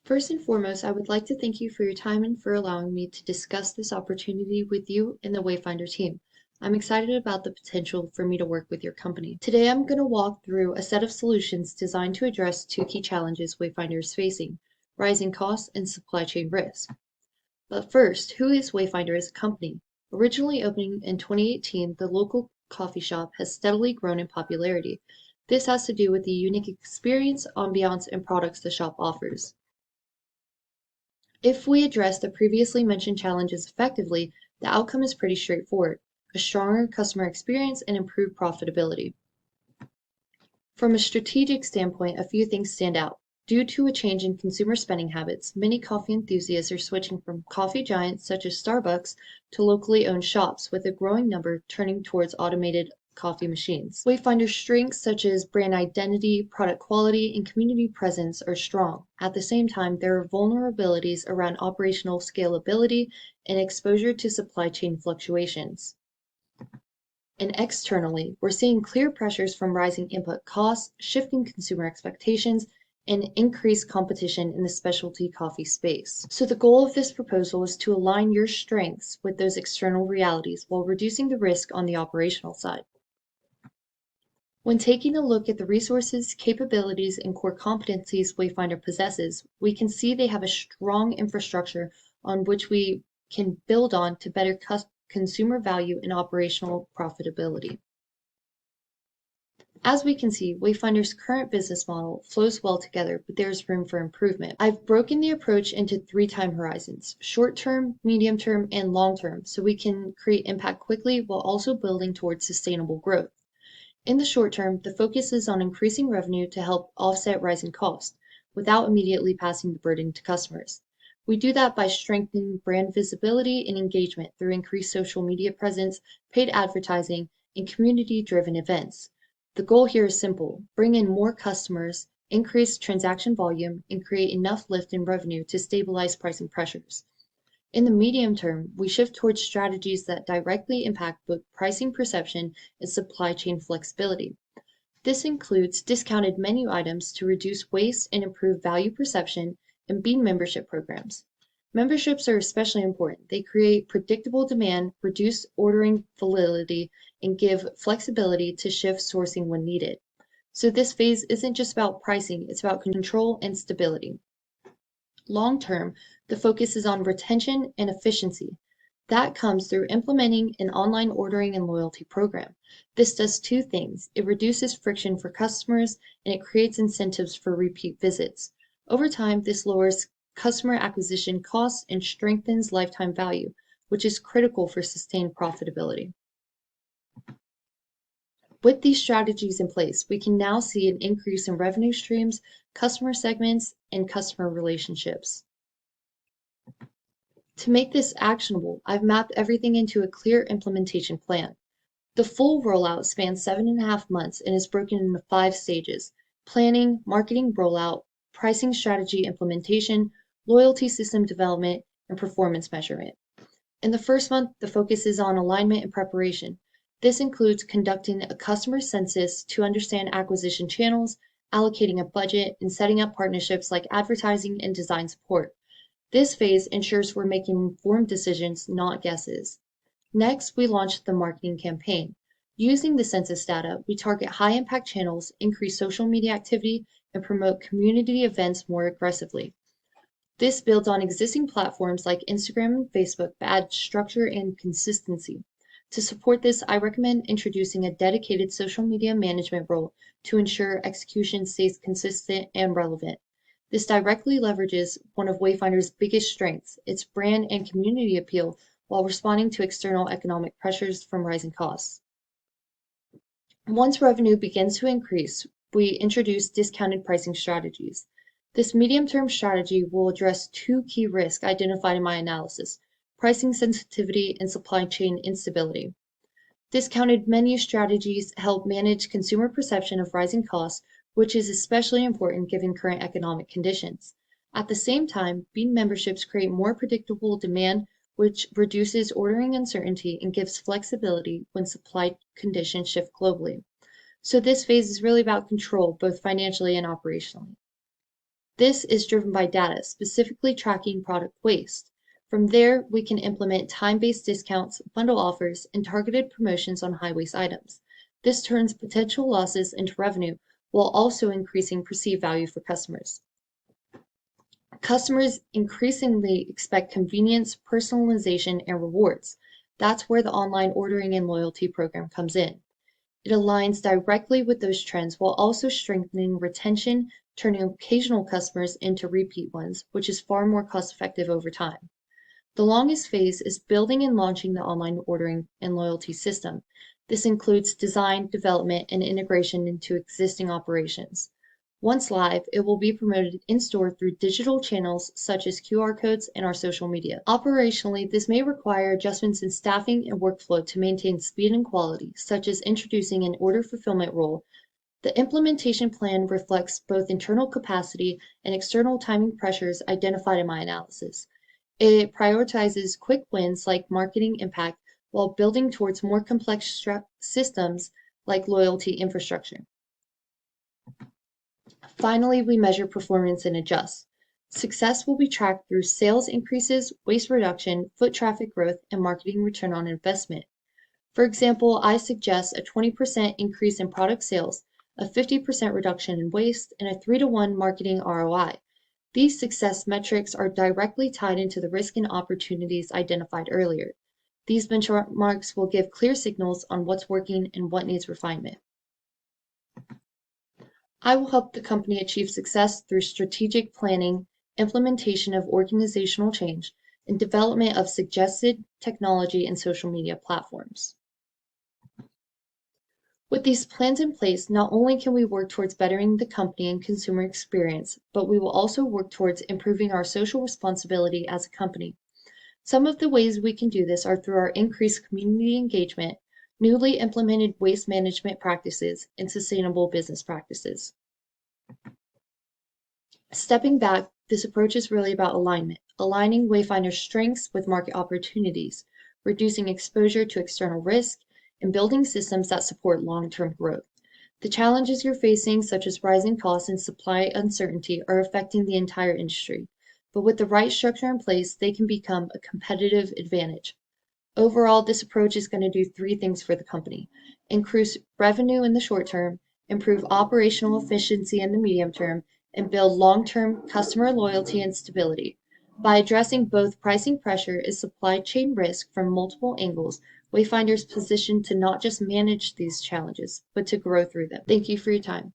First and foremost, I would like to thank you for your time and for allowing me to discuss this opportunity with you and the Wayfinder team. I'm excited about the potential for me to work with your company. Today, I'm going to walk through a set of solutions designed to address two key challenges Wayfinder is facing: rising costs and supply chain risk. But first, who is Wayfinder as a company? Originally opening in 2018, the local coffee shop has steadily grown in popularity. This has to do with the unique experience, ambiance, and products the shop offers. If we address the previously mentioned challenges effectively, the outcome is pretty straightforward: a stronger customer experience and improved profitability. From a strategic standpoint, a few things stand out. Due to a change in consumer spending habits, many coffee enthusiasts are switching from coffee giants such as Starbucks to locally owned shops, with a growing number turning towards automated coffee machines. Wayfinder's strengths such as brand identity, product quality, and community presence are strong. At the same time, there are vulnerabilities around operational scalability and exposure to supply chain fluctuations. And externally, we're seeing clear pressures from rising input costs, shifting consumer expectations, and increased competition in the specialty coffee space. So the goal of this proposal is to align your strengths with those external realities while reducing the risk on the operational side. When taking a look at the resources, capabilities, and core competencies Wayfinder possesses, we can see they have a strong infrastructure on which we can build on to better consumer value and operational profitability. As we can see, Wayfinder's current business model flows well together, but there is room for improvement. I've broken the approach into three time horizons: short term, medium term, and long term, so we can create impact quickly while also building towards sustainable growth. In the short term, the focus is on increasing revenue to help offset rising costs without immediately passing the burden to customers. We do that by strengthening brand visibility and engagement through increased social media presence, paid advertising, and community-driven events. The goal here is simple: bring in more customers, increase transaction volume, and create enough lift in revenue to stabilize pricing pressures. In the medium term, we shift towards strategies that directly impact both pricing perception and supply chain flexibility. This includes discounted menu items to reduce waste and improve value perception, and Bean membership programs. Memberships are especially important. They create predictable demand, reduce ordering volatility, and give flexibility to shift sourcing when needed. So this phase isn't just about pricing, it's about control and stability. Long term, the focus is on retention and efficiency. That comes through implementing an online ordering and loyalty program. This does two things: it reduces friction for customers and it creates incentives for repeat visits. Over time, this lowers customer acquisition costs and strengthens lifetime value, which is critical for sustained profitability. With these strategies in place, we can now see an increase in revenue streams, customer segments, and customer relationships. To make this actionable, I've mapped everything into a clear implementation plan. The full rollout spans 7.5 months and is broken into 5 stages: planning, marketing rollout, pricing strategy implementation, loyalty system development, and performance measurement. In the first month, the focus is on alignment and preparation. This includes conducting a customer census to understand acquisition channels, allocating a budget, and setting up partnerships like advertising and design support. This phase ensures we're making informed decisions, not guesses. Next, we launch the marketing campaign. Using the census data, we target high-impact channels, increase social media activity, and promote community events more aggressively. This builds on existing platforms like Instagram and Facebook, but adds structure and consistency. To support this, I recommend introducing a dedicated social media management role to ensure execution stays consistent and relevant. This directly leverages one of Wayfinder's biggest strengths, its brand and community appeal, while responding to external economic pressures from rising costs. Once revenue begins to increase, we introduce discounted pricing strategies. This medium-term strategy will address two key risks identified in my analysis: pricing sensitivity and supply chain instability. Discounted menu strategies help manage consumer perception of rising costs, which is especially important given current economic conditions. At the same time, Bean memberships create more predictable demand, which reduces ordering uncertainty and gives flexibility when supply conditions shift globally. So this phase is really about control, both financially and operationally. This is driven by data, specifically tracking product waste. From there, we can implement time-based discounts, bundle offers, and targeted promotions on high-waste items. This turns potential losses into revenue while also increasing perceived value for customers. Customers increasingly expect convenience, personalization, and rewards. That's where the online ordering and loyalty program comes in. It aligns directly with those trends while also strengthening retention, turning occasional customers into repeat ones, which is far more cost-effective over time. The longest phase is building and launching the online ordering and loyalty system. This includes design, development, and integration into existing operations. Once live, it will be promoted in-store through digital channels such as QR codes and our social media. Operationally, this may require adjustments in staffing and workflow to maintain speed and quality, such as introducing an order fulfillment role. The implementation plan reflects both internal capacity and external timing pressures identified in my analysis. It prioritizes quick wins like marketing impact while building towards more complex systems like loyalty infrastructure. Finally, we measure performance and adjust. Success will be tracked through sales increases, waste reduction, foot traffic growth, and marketing return on investment. For example, I suggest a 20% increase in product sales, a 50% reduction in waste, and a 3-to-1 marketing ROI. These success metrics are directly tied into the risk and opportunities identified earlier. These benchmarks will give clear signals on what's working and what needs refinement. I will help the company achieve success through strategic planning, implementation of organizational change, and development of suggested technology and social media platforms. With these plans in place, not only can we work towards bettering the company and consumer experience, but we will also work towards improving our social responsibility as a company. Some of the ways we can do this are through our increased community engagement, newly implemented waste management practices, and sustainable business practices. Stepping back, this approach is really about alignment, aligning Wayfinder's strengths with market opportunities, reducing exposure to external risk, and building systems that support long-term growth. The challenges you're facing, such as rising costs and supply uncertainty, are affecting the entire industry, but with the right structure in place, they can become a competitive advantage. Overall, this approach is going to do 3 things for the company: increase revenue in the short term, improve operational efficiency in the medium term, and build long-term customer loyalty and stability. By addressing both pricing pressure and supply chain risk from multiple angles, Wayfinder is positioned to not just manage these challenges, but to grow through them. Thank you for your time.